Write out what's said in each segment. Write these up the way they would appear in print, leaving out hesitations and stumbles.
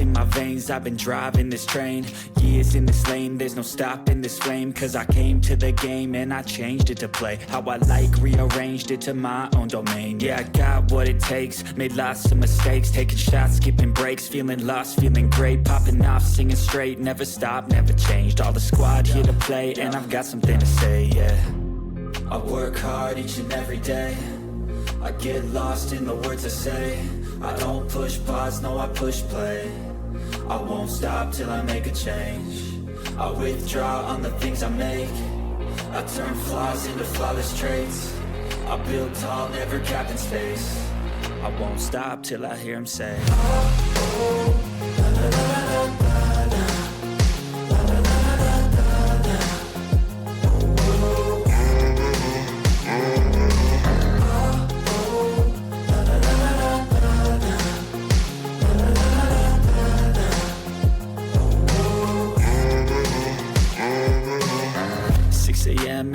in my veins, I've been driving this train. Years in this lane, there's no stopping this flame. Cause I came to the game and I changed it to play how I like, rearranged it to my own domain. Yeah, I got what it takes, made lots of mistakes, taking shots, skipping breaks, feeling lost, feeling great, popping off, singing straight, never stopped, never changed. All the squad here to play, and I've got something to say, yeah. I work hard each and every day, I get lost in the words I say. I don't push pause, no I push play. I won't stop till I make a change. I withdraw on the things I make. I turn flaws into flawless traits. I build tall, never capped in space. I won't stop till I hear him say, oh, oh, la, la, la, la, la.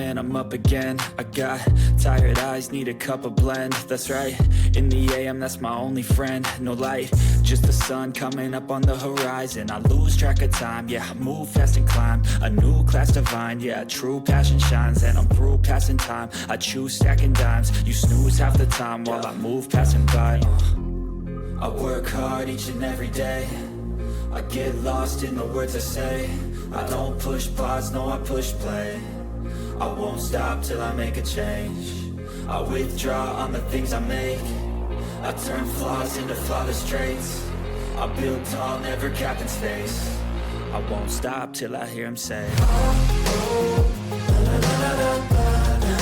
And I'm up again. I got tired eyes, need a cup of blend. That's right, in the AM, that's my only friend. No light, just the sun coming up on the horizon. I lose track of time, yeah, I move fast and climb a new class divine, yeah, true passion shines. And I'm through passing time, I choose stacking dimes. You snooze half the time while I move passing by. I work hard each and every day, I get lost in the words I say. I don't push pause, no I push play. I won't stop till I make a change. I withdraw on the things I make. I turn flaws into flawless traits. I build tall, never capped in space. I won't stop till I hear him say, oh, oh, la, la, la, la, la.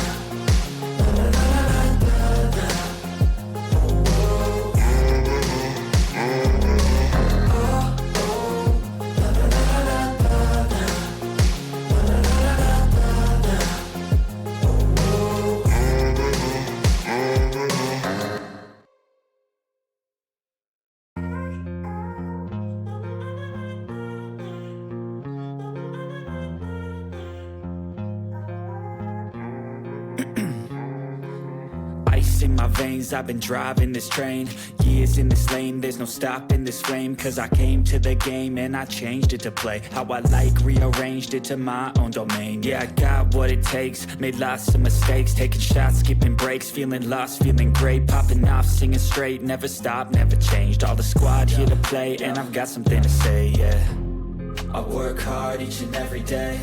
In my veins, I've been driving this train. Years in this lane, there's no stopping this flame. Cause I came to the game and I changed it to play how I like, rearranged it to my own domain. Yeah, I got what it takes, made lots of mistakes, taking shots, skipping breaks, feeling lost, feeling great, popping off, singing straight, never stopped, never changed. All the squad here to play, and I've got something to say, yeah. I work hard each and every day,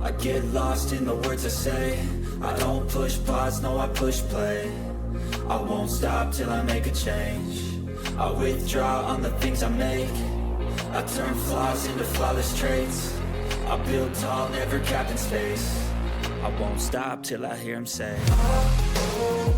I get lost in the words I say. I don't push pause, no I push play. I won't stop till I make a change. I withdraw on the things I make. I turn flaws into flawless traits. I build tall, never capped in space. I won't stop till I hear him say, oh, oh.